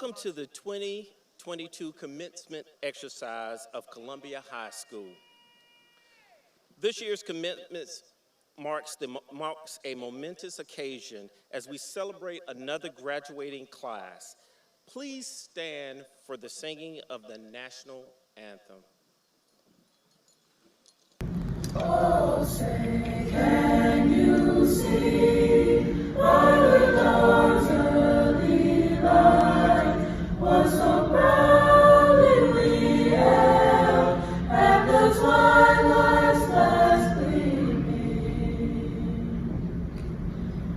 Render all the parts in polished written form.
Welcome to the 2022 commencement exercise of Columbia High School. This year's commencement marks a momentous occasion as we celebrate another graduating class. Please stand for the singing of the national anthem. Oh, say, can you see by the dawn's early light what so proudly we hailed at the twilight's last gleaming,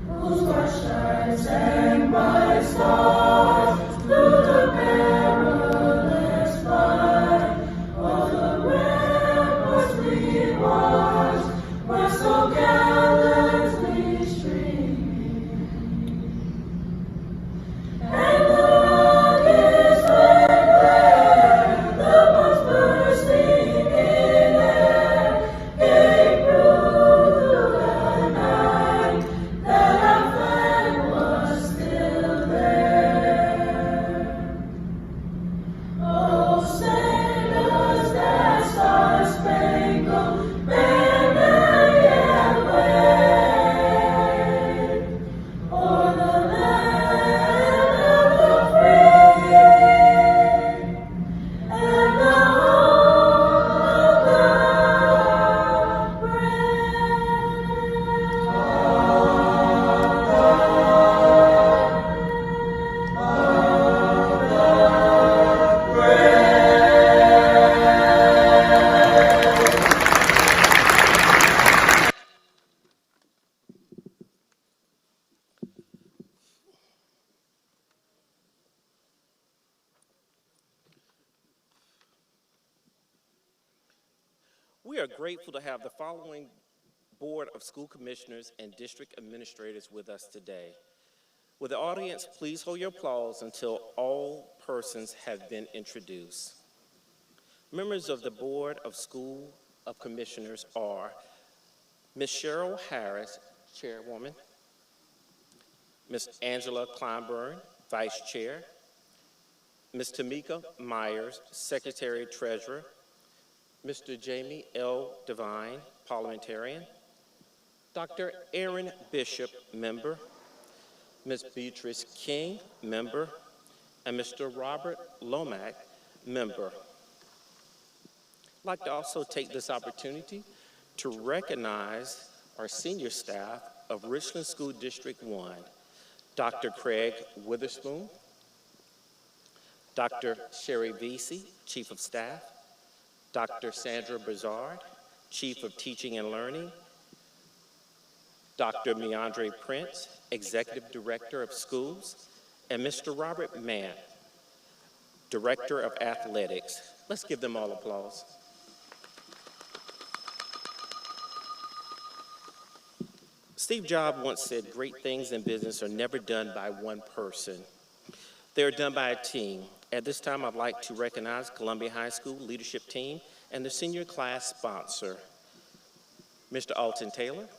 whose bright stripes and bright stars through the perilous fight of the ramparts we watched were so gallantly streaming, and the rockets went there, the bombs bursting in air, gave proof through the night that our flag was still there. Oh, say does that star-spangled banner yet wave o'er the land of the free and the home of the We are grateful to have the following Board of School Commissioners and District Administrators with us today. Will the audience please hold your applause until all persons have been introduced. Members of the Board of School of Commissioners are Ms. Cheryl Harris, Chairwoman, Ms. Angela Kleinburn, Vice Chair, Ms. Tamika Myers, Secretary Treasurer, Mr. Jamie L. Devine, Parliamentarian, Dr. Aaron Bishop, Member, Ms. Beatrice King, Member, and Mr. Robert Lomack, Member. I'd like to also take this opportunity to recognize our senior staff of Richland School District 1, Dr. Craig Witherspoon, Dr. Sherry Vesey, Chief of Staff, Dr. Sandra Brizard, Chief of Teaching and Learning, Dr. Meandre Prince, Executive Director of Schools, and Mr. Robert Mann, Director of Athletics. Let's give them all applause. Steve Jobs once said, "Great things in business are never done by one person. They're done by a team." At this time, I'd like to recognize Columbia High School leadership team and the senior class sponsor, Mr. Alton Taylor,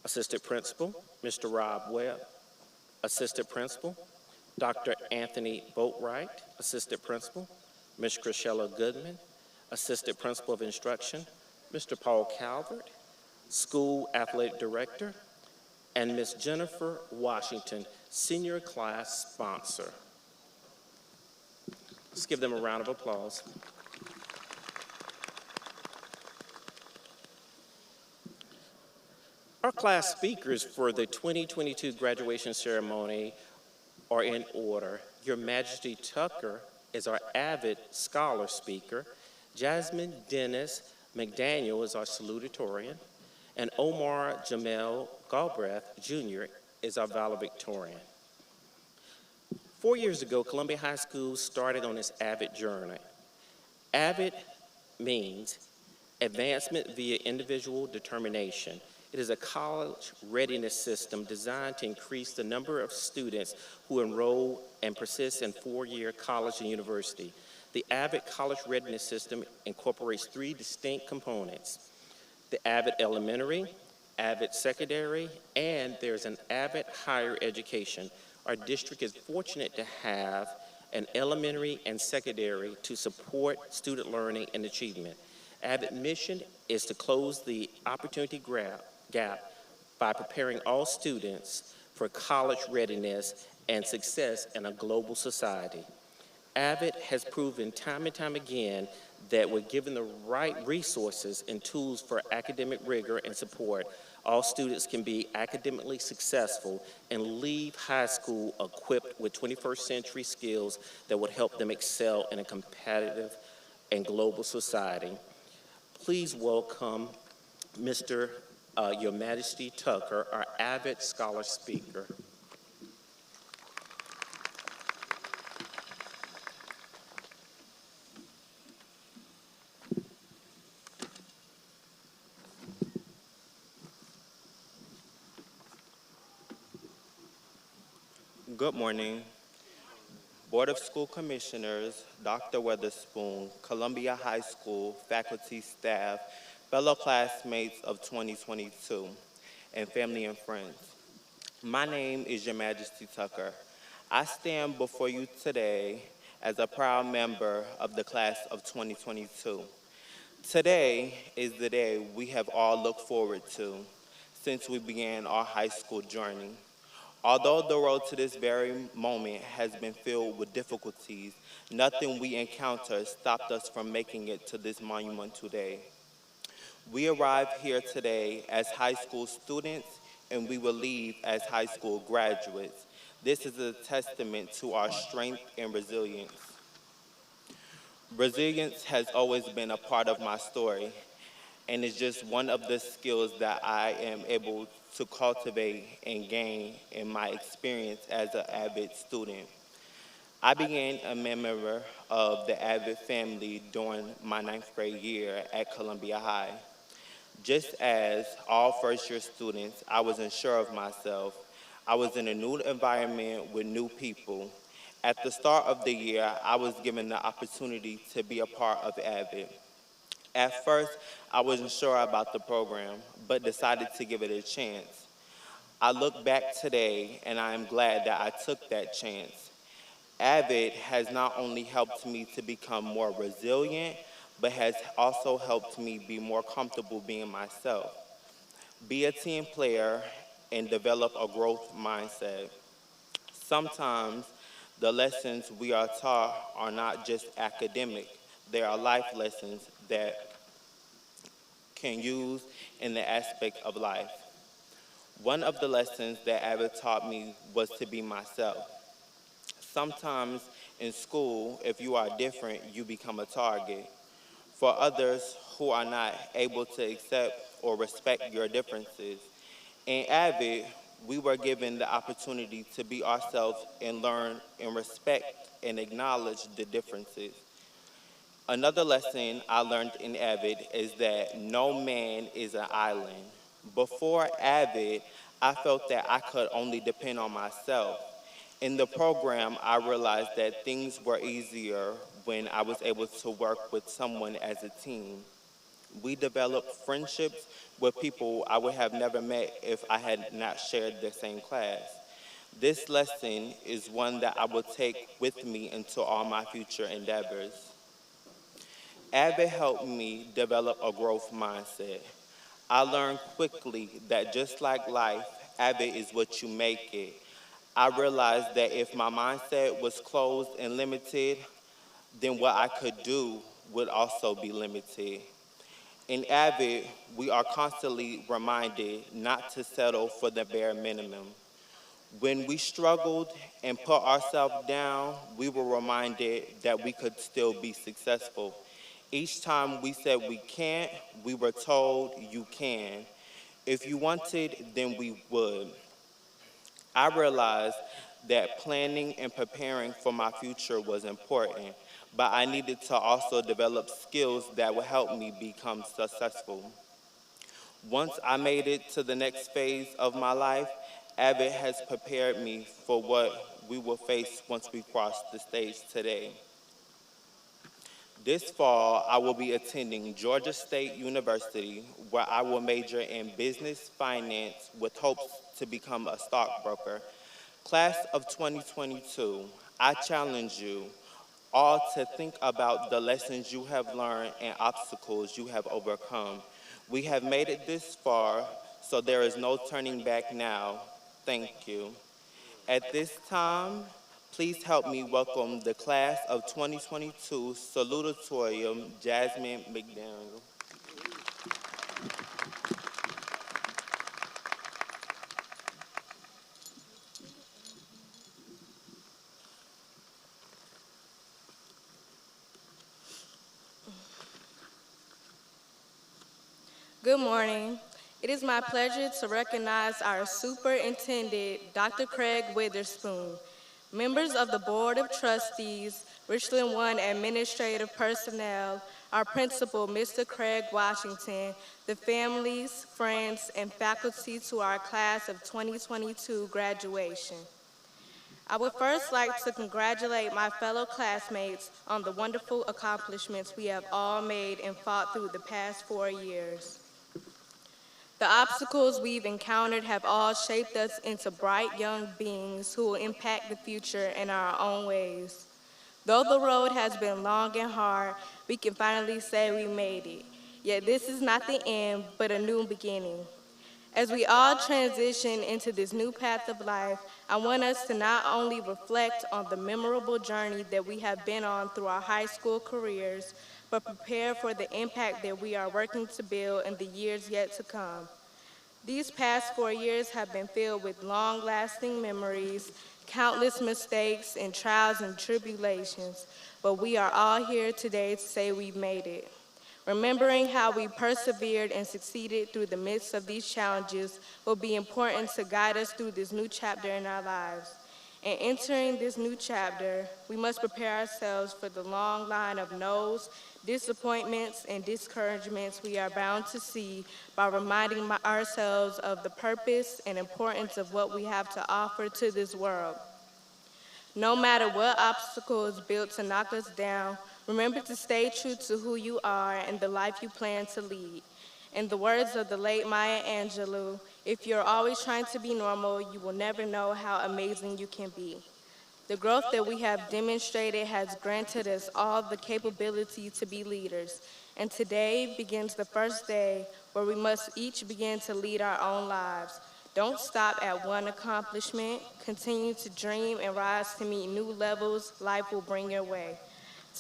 Assistant Principal, Mr. Rob Webb, Assistant Principal, Dr. Anthony Boatwright, Assistant Principal, Ms. Chrisella Goodman, Assistant Principal of Instruction, Mr. Paul Calvert, School Athletic Director, and Ms. Jennifer Washington, senior class sponsor. Let's give them a round of applause. Our class speakers for the 2022 graduation ceremony are in order. Your Majesty Tucker is our avid scholar speaker. Jasmine Dennis McDaniel is our salutatorian. And Omar Jamel Galbraith, Jr. is our valedictorian. 4 years ago, Columbia High School started on its AVID journey. AVID means Advancement via Individual Determination. It is a college readiness system designed to increase the number of students who enroll and persist in four-year college and university. The AVID College Readiness System incorporates three distinct components: the AVID Elementary, AVID Secondary, and there's an AVID Higher Education. Our district is fortunate to have an elementary and secondary to support student learning and achievement. Abbott's mission is to close the opportunity gap by preparing all students for college readiness and success in a global society. Abbott has proven time and time again that when given the right resources and tools for academic rigor and support, all students can be academically successful and leave high school equipped with 21st century skills that would help them excel in a competitive and global society. Please welcome Mr. Your Majesty Tucker, our Abbott Scholar Speaker. Good morning, Board of School Commissioners, Dr. Weatherspoon, Columbia High School, faculty, staff, fellow classmates of 2022, and family and friends. My name is Your Majesty Tucker. I stand before you today as a proud member of the class of 2022. Today is the day we have all looked forward to since we began our high school journey. Although the road to this very moment has been filled with difficulties, nothing we encounter stopped us from making it to this monumental day. We arrived here today as high school students, and we will leave as high school graduates. This is a testament to our strength and resilience. Resilience has always been a part of my story, and it's just one of the skills that I am able to cultivate and gain in my experience as an Avid student. I began a member of the Avid family during my 9th grade year at Columbia High. Just as all first-year students, I was unsure of myself. I was in a new environment with new people. At the start of the year, I was given the opportunity to be a part of Avid. At first, I wasn't sure about the program, but decided to give it a chance. I look back today, and I am glad that I took that chance. Avid has not only helped me to become more resilient, but has also helped me be more comfortable being myself, be a team player, and develop a growth mindset. Sometimes the lessons we are taught are not just academic, they are life lessons that can use in the aspect of life. One of the lessons that Abbott taught me was to be myself. Sometimes in school, if you are different, you become a target. For others who are not able to accept or respect your differences. In Avid, we were given the opportunity to be ourselves and learn and respect and acknowledge the differences. Another lesson I learned in Avid is that no man is an island. Before Avid, I felt that I could only depend on myself. In the program, I realized that things were easier when I was able to work with someone as a team. We developed friendships with people I would have never met if I had not shared the same class. This lesson is one that I will take with me into all my future endeavors. Abbott helped me develop a growth mindset. I learned quickly that just like life, Abbott is what you make it. I realized that if my mindset was closed and limited, then what I could do would also be limited. In Avid, we are constantly reminded not to settle for the bare minimum. When we struggled and put ourselves down, we were reminded that we could still be successful. Each time we said we can't, we were told you can. If you wanted, then we would. I realized that planning and preparing for my future was important, but I needed to also develop skills that would help me become successful. Once I made it to the next phase of my life, Abbott has prepared me for what we will face once we cross the stage today. This fall, I will be attending Georgia State University, where I will major in business finance with hopes to become a stockbroker. Class of 2022, I challenge you all to think about the lessons you have learned and obstacles you have overcome. We have made it this far, so there is no turning back now. Thank you. At this time, please help me welcome the class of 2022 salutatorium, Jasmine McDaniel. Good morning. It is my pleasure to recognize our superintendent, Dr. Craig Witherspoon, members of the Board of Trustees, Richland One administrative personnel, our principal, Mr. Craig Washington, the families, friends, and faculty to our class of 2022 graduation. I would first like to congratulate my fellow classmates on the wonderful accomplishments we have all made and fought through the past 4 years. The obstacles we've encountered have all shaped us into bright young beings who will impact the future in our own ways. Though the road has been long and hard, we can finally say we made it. Yet this is not the end, but a new beginning. As we all transition into this new path of life, I want us to not only reflect on the memorable journey that we have been on through our high school careers, but prepare for the impact that we are working to build in the years yet to come. These past 4 years have been filled with long-lasting memories, countless mistakes, and trials and tribulations, but we are all here today to say we've made it. Remembering how we persevered and succeeded through the midst of these challenges will be important to guide us through this new chapter in our lives. In entering this new chapter, we must prepare ourselves for the long line of no's, disappointments, and discouragements we are bound to see by reminding ourselves of the purpose and importance of what we have to offer to this world. No matter what obstacle is built to knock us down, remember to stay true to who you are and the life you plan to lead. In the words of the late Maya Angelou, if you're always trying to be normal, you will never know how amazing you can be. The growth that we have demonstrated has granted us all the capability to be leaders, and today begins the first day where we must each begin to lead our own lives. Don't stop at one accomplishment. Continue to dream and rise to meet new levels life will bring your way.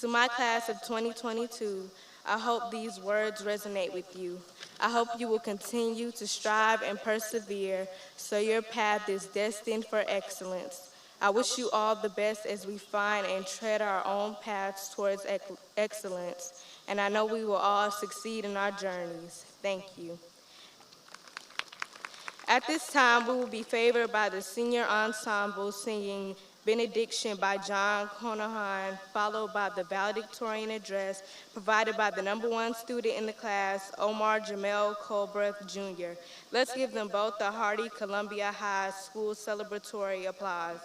To my class of 2022, I hope these words resonate with you. I hope you will continue to strive and persevere so your path is destined for excellence. I wish you all the best as we find and tread our own paths towards excellence, and I know we will all succeed in our journeys. Thank you. At this time, we will be favored by the senior ensemble singing Benediction by John Conahan, followed by the valedictorian address provided by the #1 student in the class, Omar Jamel Colbreth, Jr. Let's give them both a hearty Columbia High School celebratory applause.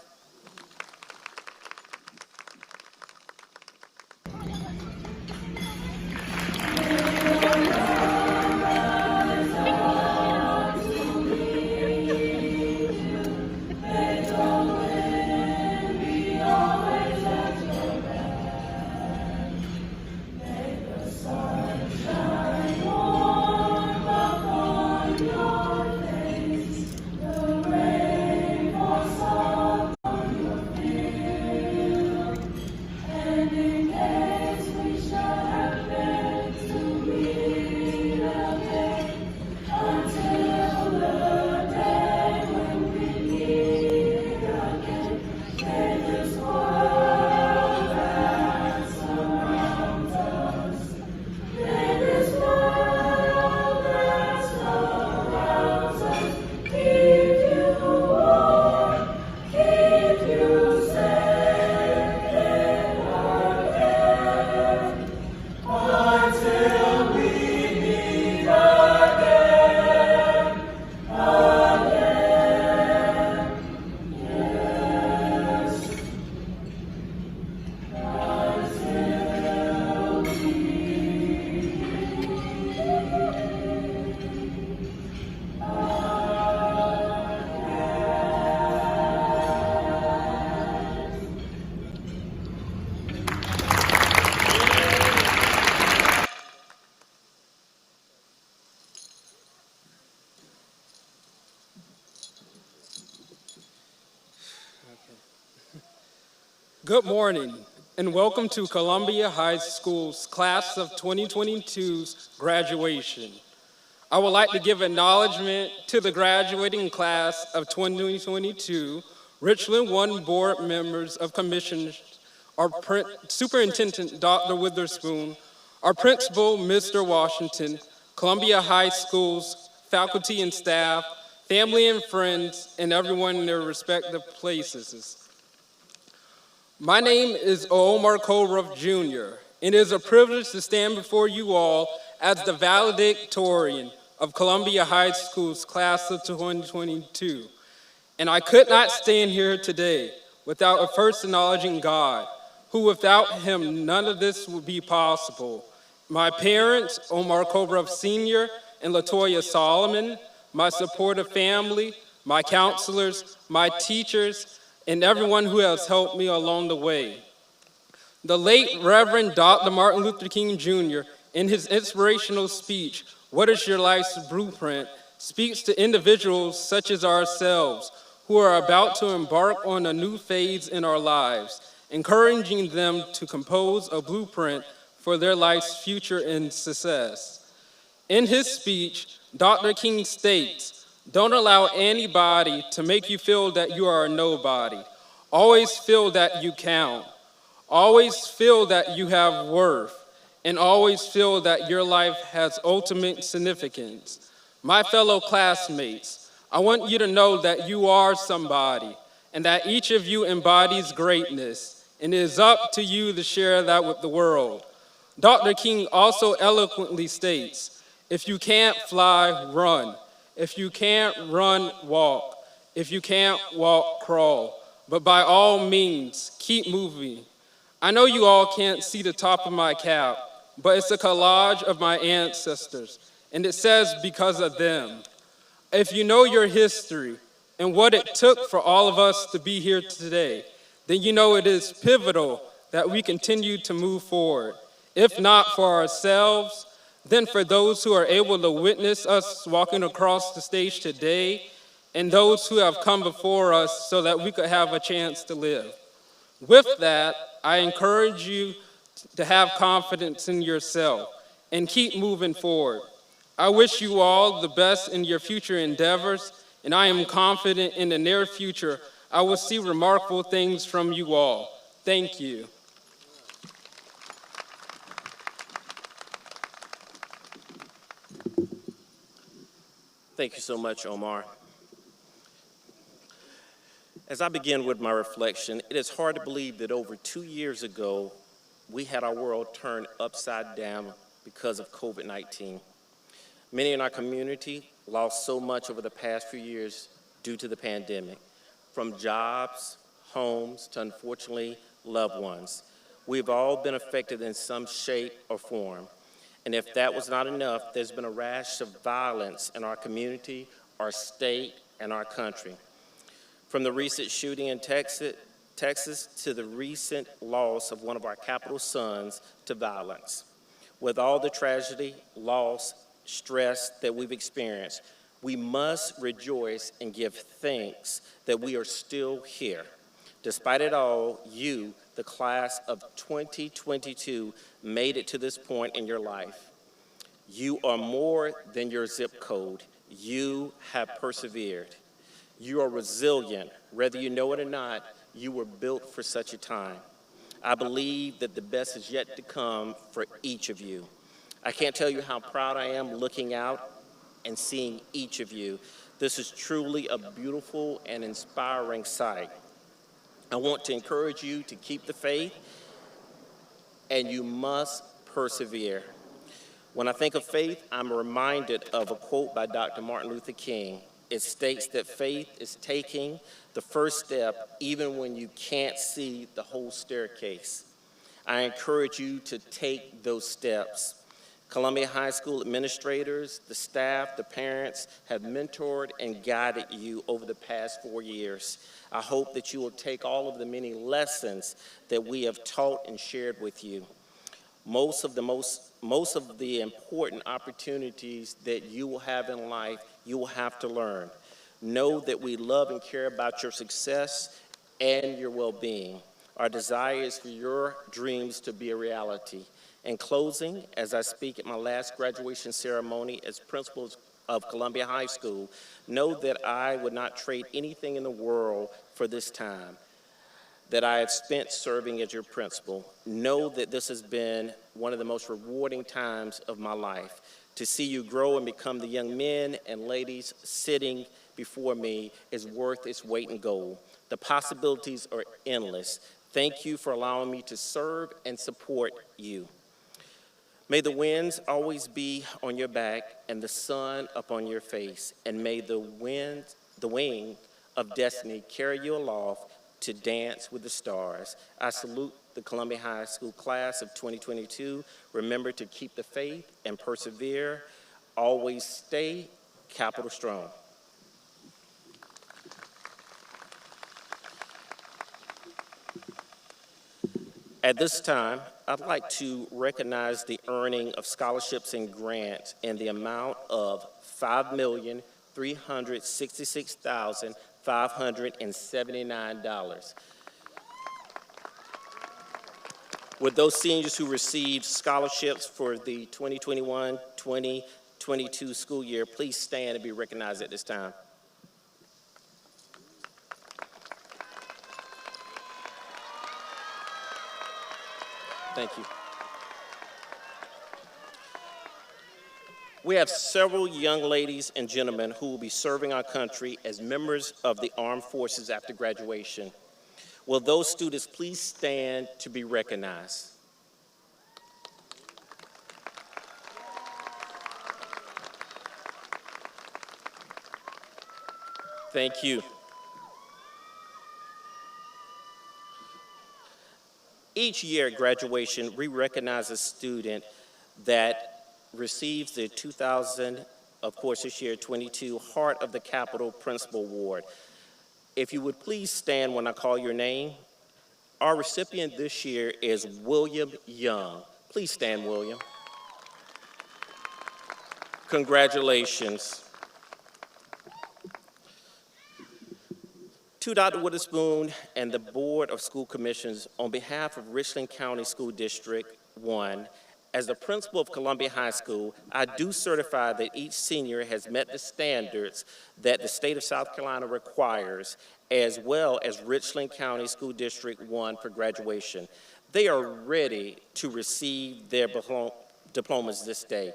Good morning, and welcome to Columbia High School's Class of 2022's graduation. I would like to give acknowledgement to the graduating class of 2022, Richland 1 board members of commissioners, our superintendent, Dr. Witherspoon, our principal, Mr. Washington, Columbia High School's faculty and staff, family and friends, and everyone in their respective places. My name is Omar Koruff Jr., and it is a privilege to stand before you all as the valedictorian of Columbia High School's Class of 2022. And I could not stand here today without first acknowledging God, who without him none of this would be possible. My parents, Omar Koruff Sr. and Latoya Solomon, my supportive family, my counselors, my teachers, and everyone who has helped me along the way. The late Reverend Dr. Martin Luther King Jr., in his inspirational speech, "What is Your Life's Blueprint?" speaks to individuals such as ourselves who are about to embark on a new phase in our lives, encouraging them to compose a blueprint for their life's future and success. In his speech, Dr. King states, "Don't allow anybody to make you feel that you are a nobody. Always feel that you count. Always feel that you have worth. And always feel that your life has ultimate significance." My fellow classmates, I want you to know that you are somebody and that each of you embodies greatness, and it is up to you to share that with the world. Dr. King also eloquently states, "If you can't fly, run. If you can't run, walk. If you can't walk, crawl. But by all means, keep moving." I know you all can't see the top of my cap, but it's a collage of my ancestors, and it says because of them. If you know your history and what it took for all of us to be here today, then you know it is pivotal that we continue to move forward. If not for ourselves, then for those who are able to witness us walking across the stage today, and those who have come before us so that we could have a chance to live. With that, I encourage you to have confidence in yourself and keep moving forward. I wish you all the best in your future endeavors, and I am confident in the near future I will see remarkable things from you all. Thank you. Thank you so much, Omar. As I begin with my reflection, it is hard to believe that over 2 years ago, we had our world turned upside down because of COVID-19. Many in our community lost so much over the past few years due to the pandemic, from jobs, homes, to unfortunately loved ones. We've all been affected in some shape or form. And if that was not enough, there's been a rash of violence in our community, our state, and our country. From the recent shooting in Texas to the recent loss of one of our capital sons to violence. With all the tragedy, loss, stress that we've experienced, we must rejoice and give thanks that we are still here. Despite it all, you, the class of 2022, made it to this point in your life. You are more than your zip code. You have persevered. You are resilient. Whether you know it or not, you were built for such a time. I believe that the best is yet to come for each of you. I can't tell you how proud I am looking out and seeing each of you. This is truly a beautiful and inspiring sight. I want to encourage you to keep the faith, and you must persevere. When I think of faith, I'm reminded of a quote by Dr. Martin Luther King. It states that faith is taking the first step even when you can't see the whole staircase. I encourage you to take those steps. Columbia High School administrators, the staff, the parents have mentored and guided you over the past 4 years. I hope that you will take all of the many lessons that we have taught and shared with you. Most of the important opportunities that you will have in life, you will have to learn. Know that we love and care about your success and your well-being. Our desire is for your dreams to be a reality. In closing, as I speak at my last graduation ceremony as principal of Columbia High School, know that I would not trade anything in the world for this time that I have spent serving as your principal. Know that this has been one of the most rewarding times of my life. To see you grow and become the young men and ladies sitting before me is worth its weight in gold. The possibilities are endless. Thank you for allowing me to serve and support you. May the winds always be on your back and the sun upon your face, and may the wing of destiny carry you aloft to dance with the stars. I salute the Columbia High School class of 2022. Remember to keep the faith and persevere. Always stay capital strong. At this time, I'd like to recognize the earning of scholarships and grants in the amount of $5,366,579. Would those seniors who received scholarships for the 2021-2022 school year please stand and be recognized at this time? Thank you. We have several young ladies and gentlemen who will be serving our country as members of the armed forces after graduation. Will those students please stand to be recognized? Thank you. Each year at graduation, we recognize a student that receives the 2000, of course this year, 22 Heart of the Capitol Principal Award. If you would please stand when I call your name. Our recipient this year is William Young. Please stand, William. Congratulations. To Dr. Witherspoon and the Board of School Commissioners, on behalf of Richland County School District 1, as the principal of Columbia High School, I do certify that each senior has met the standards that the state of South Carolina requires, as well as Richland County School District 1 for graduation. They are ready to receive their diplomas this day.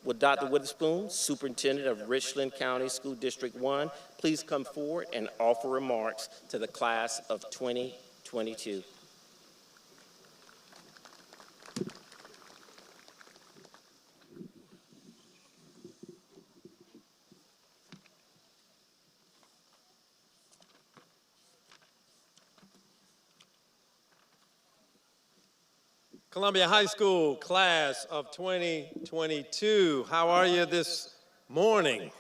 Would Dr. Witherspoon, Superintendent of Richland County School District 1, please come forward and offer remarks to the class of 2022. Columbia High School class of 2022, how are you this morning?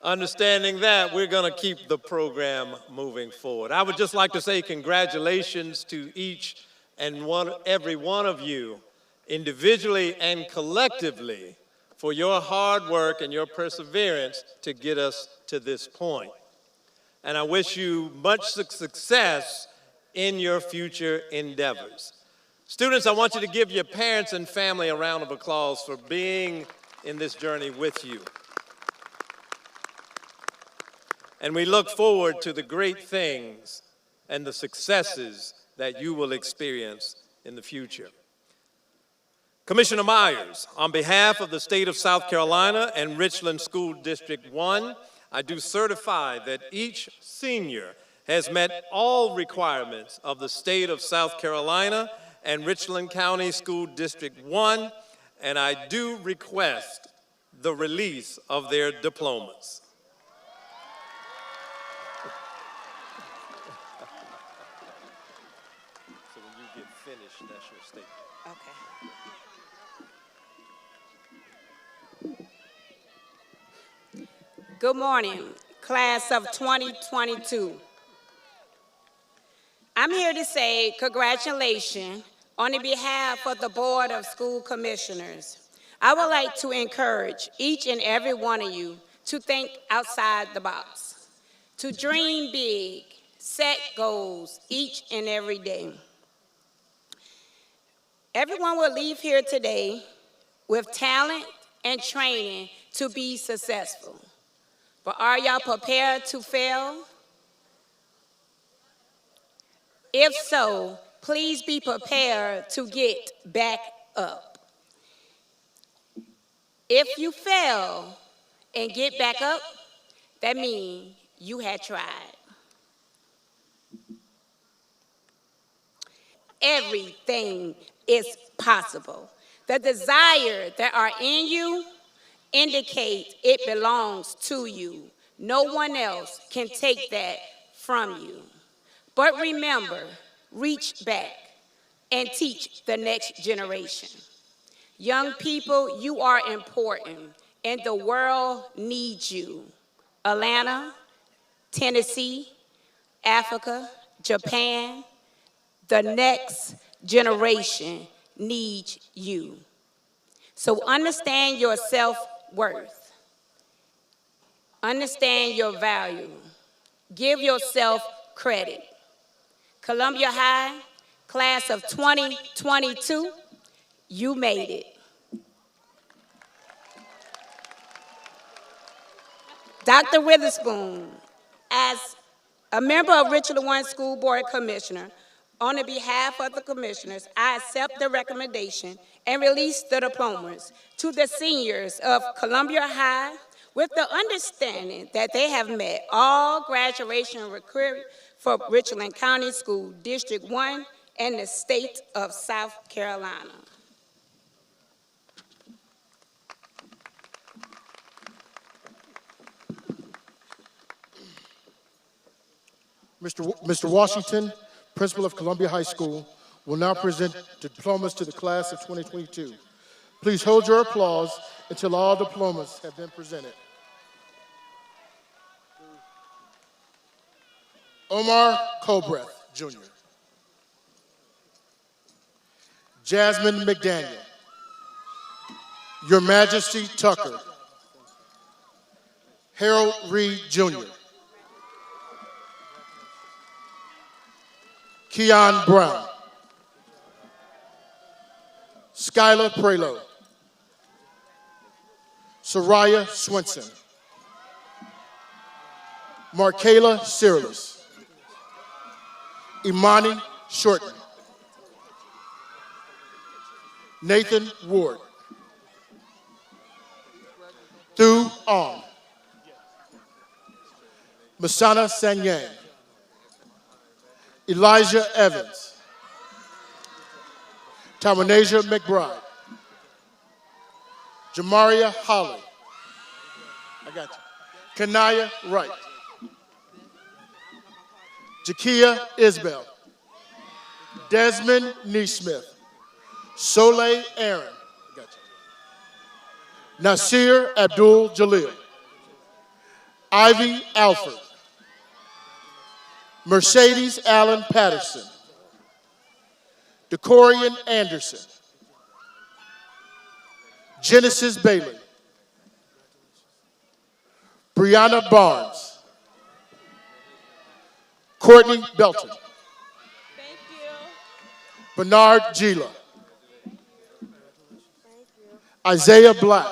Understanding that, we're going to keep the program moving forward. I would just like to say congratulations to each and every one of you, individually and collectively, for your hard work and your perseverance to get us to this point. And I wish you much success in your future endeavors. Students, I want you to give your parents and family a round of applause for being in this journey with you. And we look forward to the great things and the successes that you will experience in the future. Commissioner Myers, on behalf of the state of South Carolina and Richland School District 1, I do certify that each senior has met all requirements of the state of South Carolina and Richland County School District 1, and I do request the release of their diplomas. So when you get finished, that's your statement. Okay. Good morning, class of 2022. I'm here to say congratulations on the behalf of the Board of School Commissioners. I would like to encourage each and every one of you to think outside the box. to dream big, set goals each and every day. Everyone will leave here today with talent and training to be successful. But are y'all prepared to fail? If so, please be prepared to get back up. If you fail and get back up, that means you had tried. Everything is possible. The desire that are in you indicate it belongs to you. No one else can take that from you. But remember, reach back and teach the next generation. Young people, you are important, and the world needs you. Atlanta, Tennessee, Africa, Japan, the next generation needs you. So understand your self-worth. Understand your value. Give yourself credit. Columbia High, class of 2022, you made it. Dr. Witherspoon, as a member of Richland 1 School Board Commissioner, on the behalf of the commissioners, I accept the recommendation and release the diplomas to the seniors of Columbia High with the understanding that they have met all graduation requirements for Richland County School District 1 and the state of South Carolina. Mr. Washington, principal of Columbia High School, will now present diplomas to the class of 2022. Please hold your applause until all diplomas have been presented. Omar Colbreth, Jr. Jasmine McDaniel. Your Majesty Tucker. Harold Reed, Jr. Keon Brown. Skylar Prelo. Soraya Swenson. Markayla Cyrillus. Imani Shorten. Nathan Ward. Thu Ong. Masana Sanyang. Elijah Evans. Tamanasia McBride. Jamaria Holly. I got you. Kanaya Wright. Jakia Isbell. Desmond Neesmith. Soleil Aaron. I got you. Nasir Abdul Jalil. Ivy Alford. Mercedes Allen Patterson. Decorian Anderson. Genesis Bailey. Brianna Barnes. Courtney Belton. Thank you. Bernard Gila. Isaiah Black.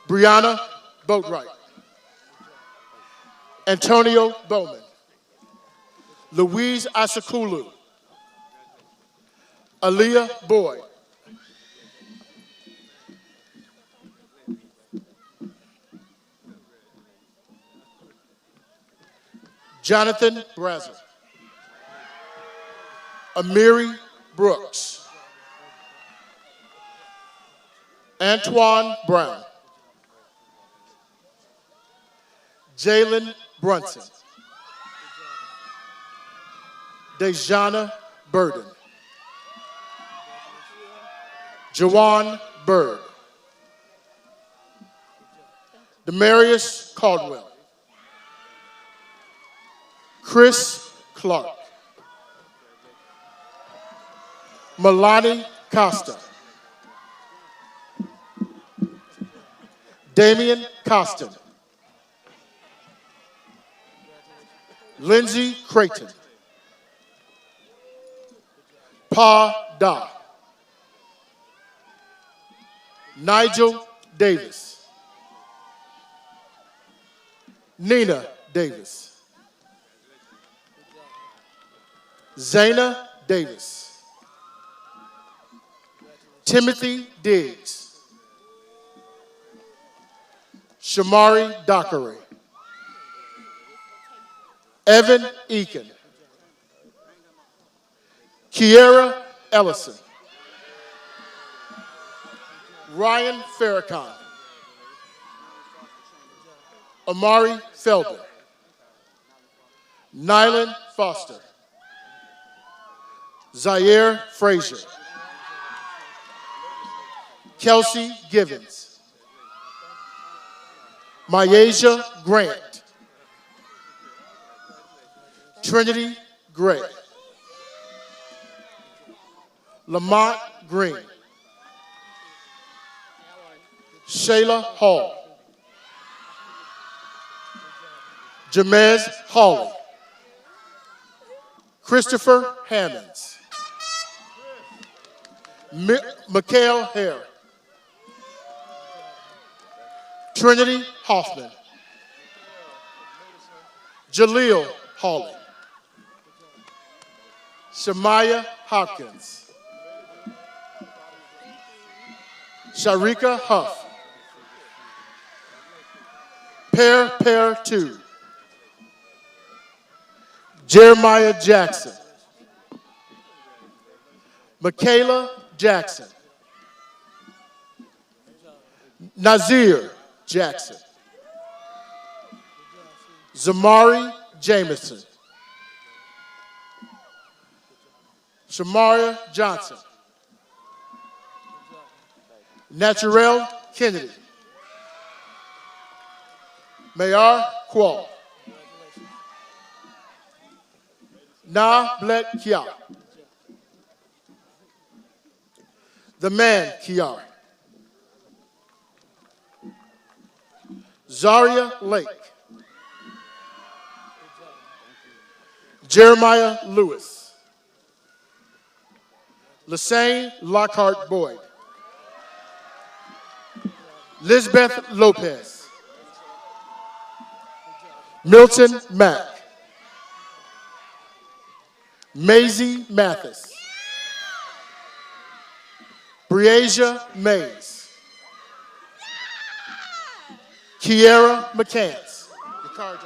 Brianna Boatwright. Antonio Bowman. Louise Asakulu. Aaliyah Boyd. Jonathan Brazel. Amiri Brooks. Antoine Brown. Jalen Brunson. Dejana Burden. Jawan Bird. Demarius Caldwell. Chris Clark. Milani Costa. Damian Costin. Lindsay Creighton. Pa Da. Nigel Davis. Nina Davis. Zayna Davis. Timothy Diggs. Shamari Dockery. Evan Eakin. Kiera Ellison. Ryan Farrakhan. Amari Felder. Nylan Foster. Zaire Frazier. Kelsey Givens. Myasia Grant. Trinity Gray. Lamont Green. Shayla Hall. Jamez Hawley. Christopher Hammonds. Mikhail Hare. Trinity Hoffman. Jaleel Hawley. Shamaya Hopkins. Sharika Huff. Pear 2. Jeremiah Jackson. Michaela Jackson. Nazir Jackson. Zamari Jameson. Shamaria Johnson. Naturel Kennedy. Mayar Qual. Na Blek Kia. The man Kiar. Zaria Lake. Jeremiah Lewis. Lassane Lockhart Boyd. Lisbeth Lopez. Milton Mack. Maisie Mathis. Breasia Mays. Kiera McCants. Your card.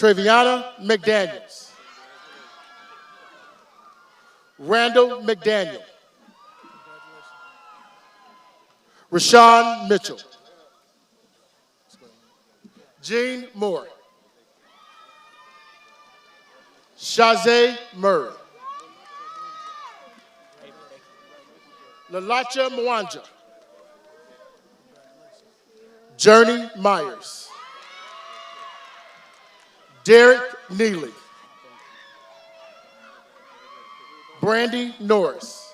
Treviana McDaniels. Randall McDaniel. Rashawn Mitchell. Jean Moore. Shazay Murray. Lalacha Mwanja. Journey Myers. Derek Neely. Brandy Norris.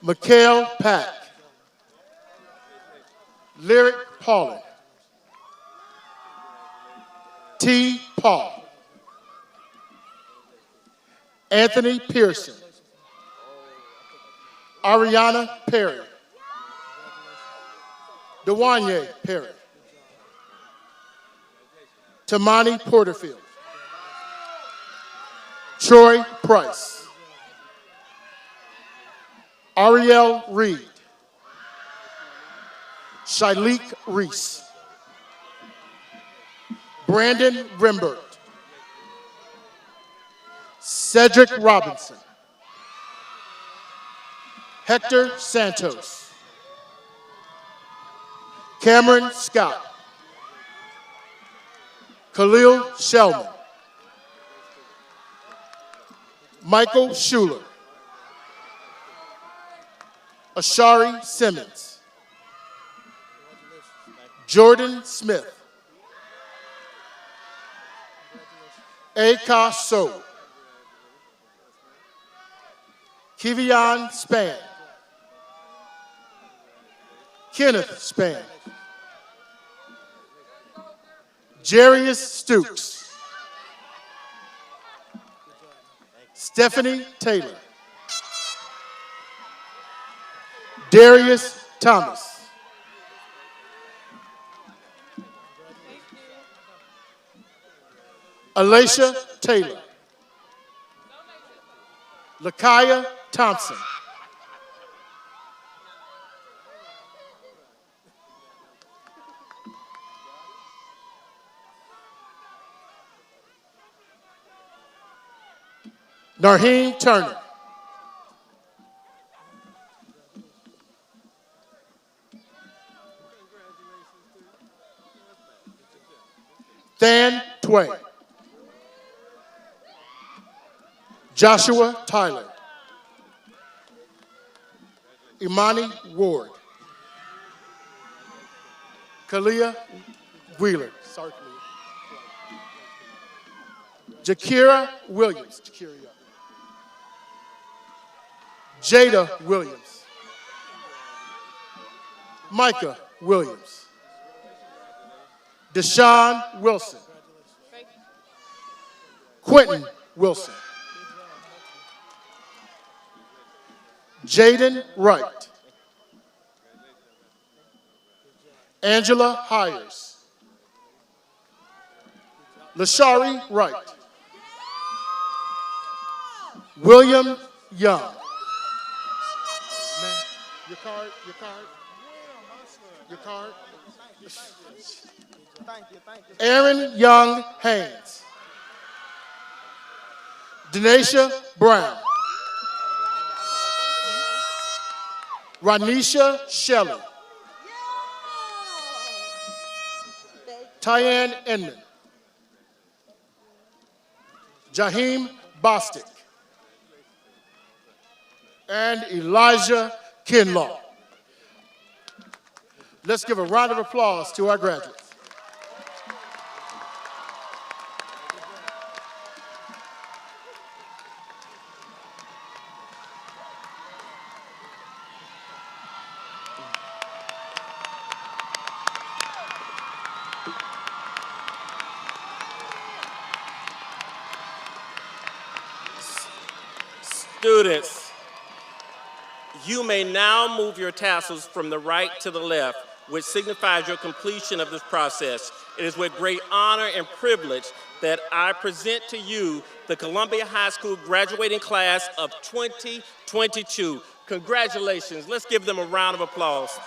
Mikhail Pack. Lyric Paulin. T. Paul. Anthony Pearson. Ariana Perry. Dewanye Perry. Tamani Porterfield. Troy Price. Ariel Reed. Shailik Reese. Brandon Rimbert. Cedric Robinson. Hector Santos. Cameron Scott. Khalil Shellman. Michael Schuler. Ashari Simmons. Jordan Smith. Aka So. Kivian Span. Kenneth Span, Jarius Stooks, Stephanie Taylor, Darius Thomas, Alicia Taylor, Lakaya Thompson, Narheen Turner, Than Tway, Joshua Tyler, Imani Ward, Kalia Wheeler, sorry, Jakira Williams, Jada Williams, Micah Williams, Deshaun Wilson, Quentin Wilson, Jaden Wright, Angela Hires, Lashari Wright, William Young. Man, your card. Aaron Young Haynes, Denisha Brown, Ranisha Shelley, Tyann Inman, Jaheim Bostic, and Elijah Kinlaw. Let's give a round of applause to our graduates. Students, you may now move your tassels from the right to the left, which signifies your completion of this process. It is with great honor and privilege that I present to you the Columbia High School graduating class of 2022. Congratulations. Let's give them a round of applause.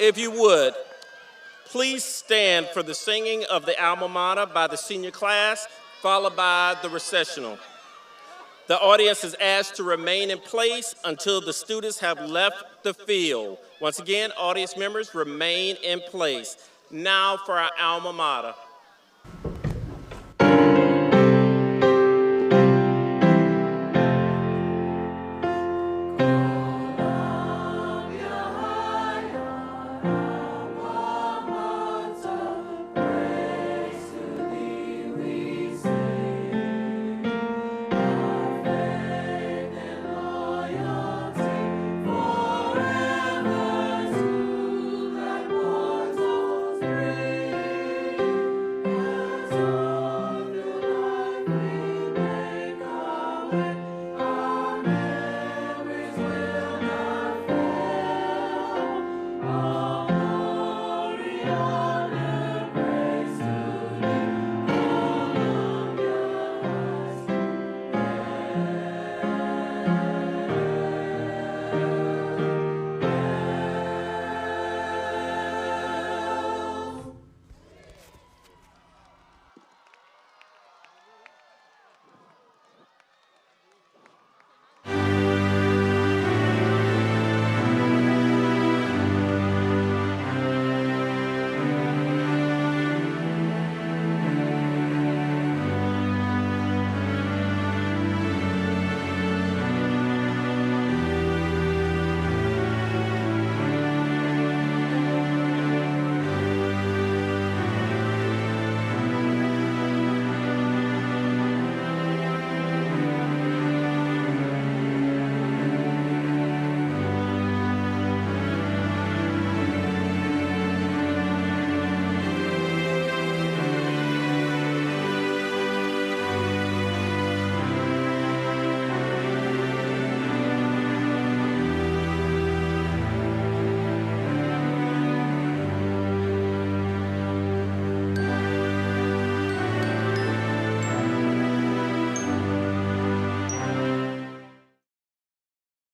If you would, please stand for the singing of the alma mater by the senior class, followed by the recessional. The audience is asked to remain in place until the students have left the field. Once again, audience members, remain in place. Now for our alma mater.